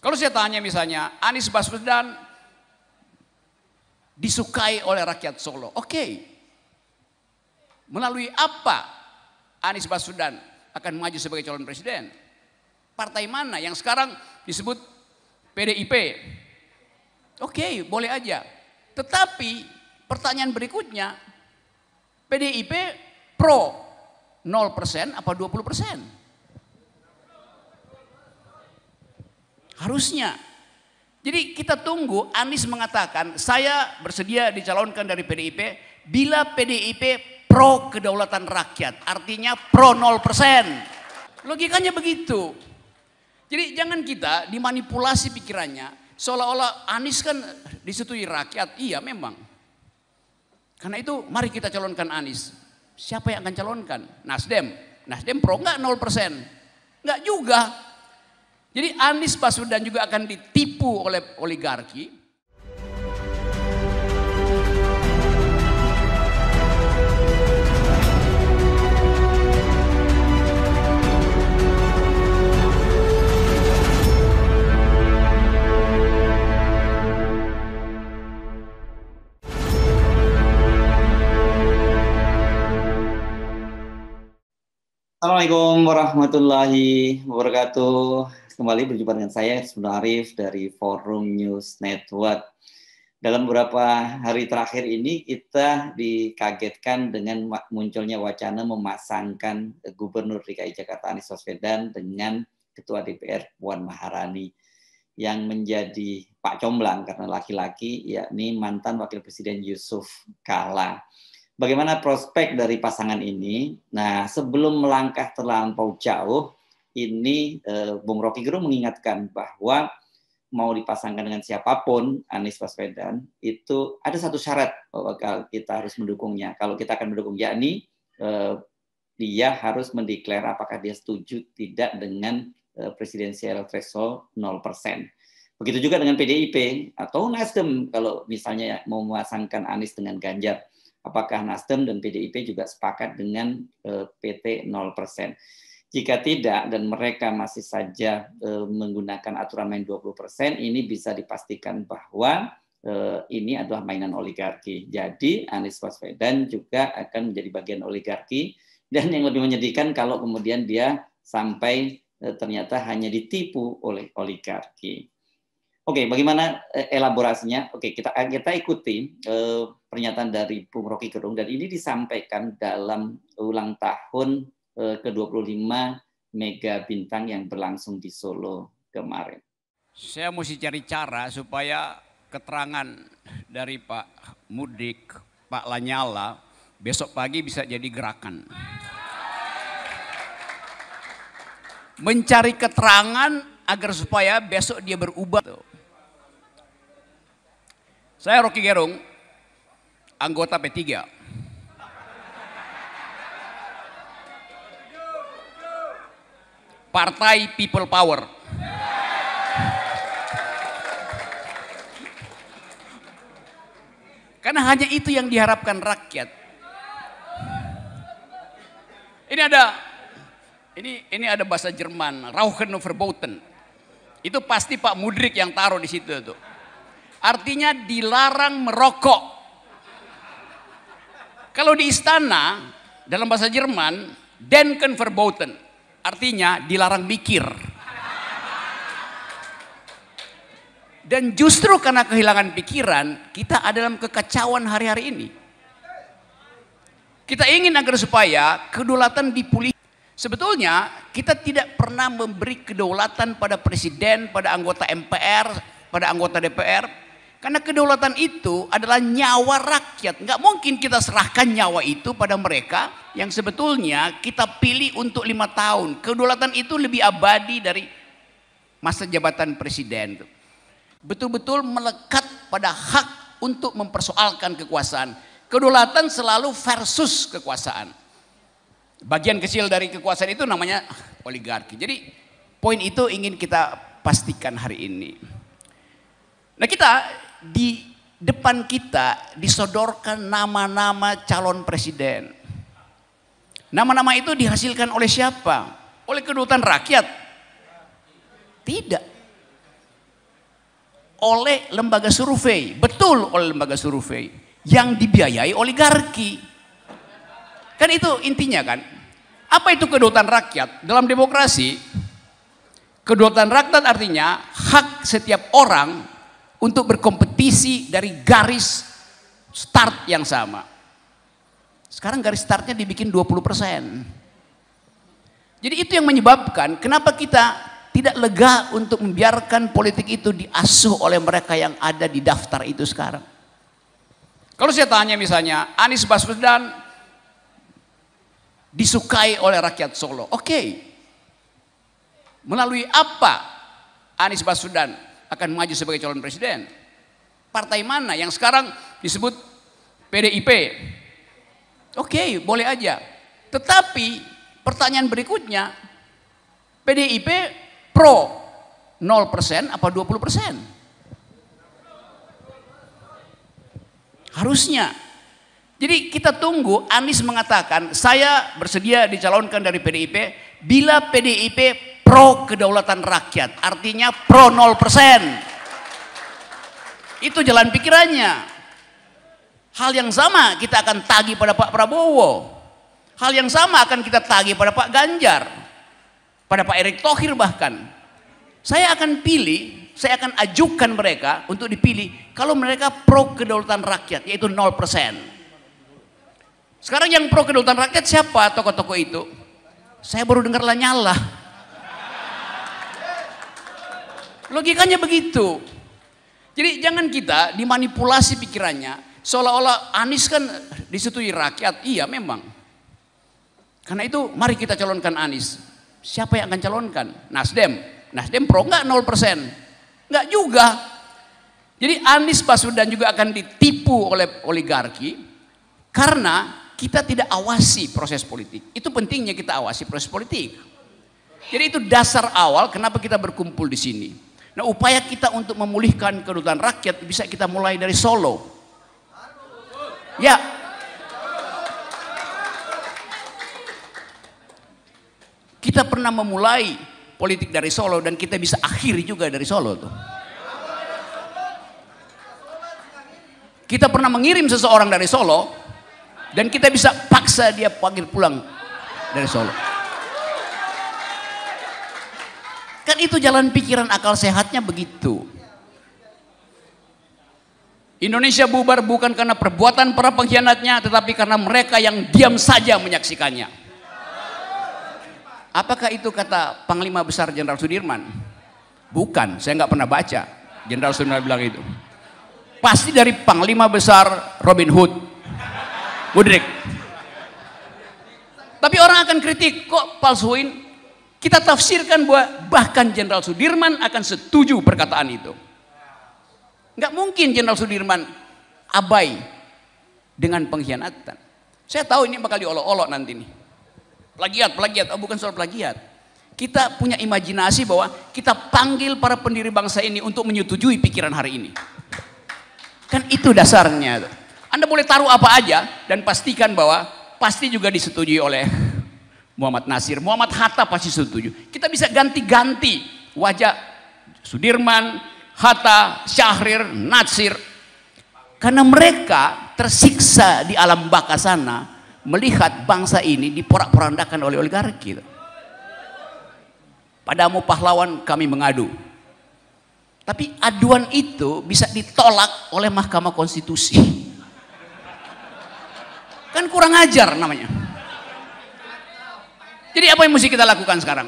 Kalau saya tanya misalnya, Anies Baswedan disukai oleh rakyat Solo. Oke. Melalui apa Anies Baswedan akan maju sebagai calon presiden? Partai mana yang sekarang disebut PDIP? Oke, boleh aja. Tetapi pertanyaan berikutnya, PDIP pro 0% apa 20%? Harusnya. Jadi kita tunggu Anies mengatakan saya bersedia dicalonkan dari PDIP bila PDIP pro kedaulatan rakyat. Artinya pro 0%. Logikanya begitu. Jadi jangan kita dimanipulasi pikirannya. Seolah-olah Anies kan disetujui rakyat. Iya memang. Karena itu mari kita calonkan Anies. Siapa yang akan calonkan? Nasdem. Nasdem pro enggak 0%? Enggak juga. Jadi Anies Baswedan juga akan ditipu oleh oligarki. Assalamualaikum warahmatullahi wabarakatuh. Kembali berjumpa dengan saya Ismail Arif dari Forum News Network. Dalam beberapa hari terakhir ini kita dikagetkan dengan munculnya wacana memasangkan Gubernur DKI Jakarta Anies Baswedan dengan Ketua DPR Puan Maharani yang menjadi Pak Comblang karena laki-laki, yakni mantan Wakil Presiden Yusuf Kala. Bagaimana prospek dari pasangan ini? Nah, sebelum melangkah terlampau jauh, ini Bung Rocky Gerung mengingatkan bahwa mau dipasangkan dengan siapapun Anies Baswedan itu ada satu syarat bahwa kita harus mendukungnya. Kalau kita akan mendukung, yakni dia harus mendeklar apakah dia setuju tidak dengan presidensial threshold 0%. Begitu juga dengan PDIP atau Nasdem kalau misalnya mau memasangkan Anies dengan Ganjar. Apakah Nasdem dan PDIP juga sepakat dengan PT 0%? Jika tidak dan mereka masih saja menggunakan aturan main 20%, ini bisa dipastikan bahwa ini adalah mainan oligarki. Jadi Anies Baswedan juga akan menjadi bagian oligarki dan yang lebih menyedihkan kalau kemudian dia sampai ternyata hanya ditipu oleh oligarki. Oke, bagaimana elaborasinya? Oke, kita ikuti pernyataan dari Bung Rocky Gerung dan ini disampaikan dalam ulang tahun ke-25 Mega Bintang yang berlangsung di Solo kemarin. Saya mesti cari cara supaya keterangan dari Pak Mudik, Pak Lanyala besok pagi bisa jadi gerakan. Mencari keterangan agar supaya besok dia berubah. Saya Rocky Gerung, anggota P3. Partai People Power. Karena hanya itu yang diharapkan rakyat. Ini ada bahasa Jerman, Rauchen Verboten. Itu pasti Pak Mudrik yang taruh di situ tuh. Artinya dilarang merokok. Kalau di istana dalam bahasa Jerman, Denken Verboten. Artinya dilarang mikir. Dan justru karena kehilangan pikiran, kita ada dalam kekacauan hari-hari ini. Kita ingin agar supaya kedaulatan dipulihkan. Sebetulnya kita tidak pernah memberi kedaulatan pada presiden, pada anggota MPR, pada anggota DPR. Karena kedaulatan itu adalah nyawa rakyat. Nggak mungkin kita serahkan nyawa itu pada mereka yang sebetulnya kita pilih untuk 5 tahun. Kedaulatan itu lebih abadi dari masa jabatan presiden. Betul-betul melekat pada hak untuk mempersoalkan kekuasaan. Kedaulatan selalu versus kekuasaan. Bagian kecil dari kekuasaan itu namanya oligarki. Jadi poin itu ingin kita pastikan hari ini. Nah, di depan kita disodorkan nama-nama calon presiden. Nama-nama itu dihasilkan oleh siapa? Oleh kedaulatan rakyat? Tidak. oleh lembaga survei, betul oleh lembaga survei yang dibiayai oligarki. Kan itu intinya kan. Apa itu kedaulatan rakyat? Dalam demokrasi, kedaulatan rakyat artinya hak setiap orang untuk berkompetisi dari garis start yang sama. Sekarang garis startnya dibikin 20%. Jadi itu yang menyebabkan kenapa kita tidak lega untuk membiarkan politik itu diasuh oleh mereka yang ada di daftar itu sekarang. Kalau saya tanya misalnya, Anies Baswedan disukai oleh rakyat Solo. Oke. Melalui apa Anies Baswedan akan maju sebagai calon presiden? Partai mana yang sekarang disebut PDIP? Oke, boleh aja. Tetapi pertanyaan berikutnya, PDIP pro 0% apa 20%? Harusnya. Jadi kita tunggu Anies mengatakan saya bersedia dicalonkan dari PDIP bila PDIP pro kedaulatan rakyat, artinya pro 0%. Itu jalan pikirannya. Hal yang sama kita akan tagih pada Pak Prabowo. Hal yang sama akan kita tagih pada Pak Ganjar, pada Pak Erick Thohir bahkan. Saya akan pilih, saya akan ajukan mereka untuk dipilih kalau mereka pro kedaulatan rakyat, yaitu 0%. Sekarang yang pro kedaulatan rakyat siapa tokoh-tokoh itu? Saya baru dengar Lanyala. Logikanya begitu. Jadi jangan kita dimanipulasi pikirannya, seolah-olah Anies kan disetujui rakyat. Iya memang. Karena itu mari kita calonkan Anies. Siapa yang akan calonkan? Nasdem. Nasdem pro enggak 0%? Enggak juga. Jadi Anies Baswedan juga akan ditipu oleh oligarki karena kita tidak awasi proses politik. Itu pentingnya kita awasi proses politik. Jadi itu dasar awal kenapa kita berkumpul di sini. Nah, upaya kita untuk memulihkan kedaulatan rakyat bisa kita mulai dari Solo. Ya. Kita pernah memulai politik dari Solo dan kita bisa akhiri juga dari Solo tuh. Kita pernah mengirim seseorang dari Solo dan kita bisa paksa dia panggil pulang dari Solo. Kan itu jalan pikiran akal sehatnya begitu. Indonesia bubar bukan karena perbuatan para pengkhianatnya, tetapi karena mereka yang diam saja menyaksikannya. Apakah itu kata Panglima Besar Jenderal Sudirman? Bukan, saya nggak pernah baca Jenderal Sudirman bilang itu. Pasti dari Panglima Besar Robin Hood, Woodrick. Tapi orang akan kritik, kok palsuin? Kita tafsirkan bahwa bahkan Jenderal Sudirman akan setuju perkataan itu. Nggak mungkin Jenderal Sudirman abai dengan pengkhianatan. Saya tahu ini bakal diolok-olok nanti nih. Plagiat. Oh, bukan soal plagiat. Kita punya imajinasi bahwa kita panggil para pendiri bangsa ini untuk menyetujui pikiran hari ini. Kan itu dasarnya. Anda boleh taruh apa aja dan pastikan bahwa pasti juga disetujui oleh Muhammad Nasir, Muhammad Hatta pasti setuju. Kita bisa ganti-ganti wajah Sudirman, Hatta, Syahrir, Nasir. Karena mereka tersiksa di alam baka sana melihat bangsa ini diporak-porandakan oleh oligarki. Padamu pahlawan kami mengadu. Tapi aduan itu bisa ditolak oleh Mahkamah Konstitusi. Kan kurang ajar namanya. Jadi apa yang mesti kita lakukan sekarang?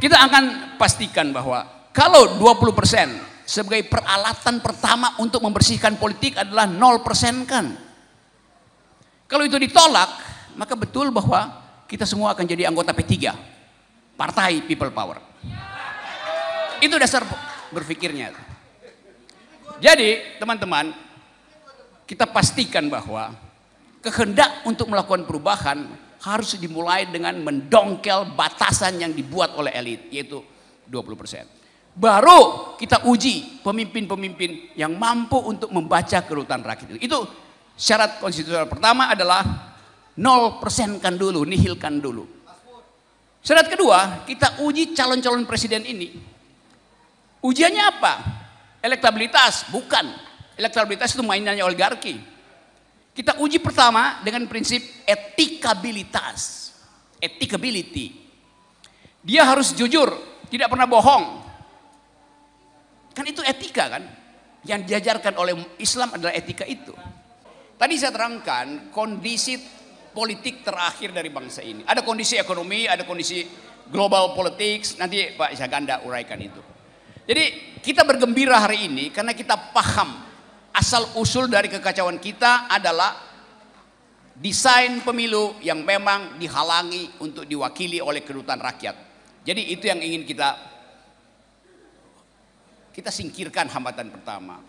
Kita akan pastikan bahwa kalau 20% sebagai peralatan pertama untuk membersihkan politik adalah 0% kan. Kalau itu ditolak, maka betul bahwa kita semua akan jadi anggota P3. Partai People Power. Itu dasar berpikirnya. Jadi teman-teman, kita pastikan bahwa kehendak untuk melakukan perubahan harus dimulai dengan mendongkel batasan yang dibuat oleh elit, yaitu 20%. Baru kita uji pemimpin-pemimpin yang mampu untuk membaca kedaulatan rakyat. Itu syarat konstitusional pertama adalah 0%-kan dulu, nihilkan dulu. Syarat kedua, kita uji calon-calon presiden ini. Ujiannya apa? Elektabilitas? Bukan. Elektabilitas itu mainannya oligarki. Kita uji pertama dengan prinsip etikabilitas. Etikability. Dia harus jujur, tidak pernah bohong. Kan itu etika kan? Yang diajarkan oleh Islam adalah etika itu. Tadi saya terangkan kondisi politik terakhir dari bangsa ini. Ada kondisi ekonomi, ada kondisi global politics. Nanti Pak Syahganda uraikan itu. Jadi kita bergembira hari ini karena kita paham asal usul dari kekacauan kita adalah desain pemilu yang memang dihalangi untuk diwakili oleh kedutaan rakyat. Jadi itu yang ingin kita singkirkan hambatan pertama.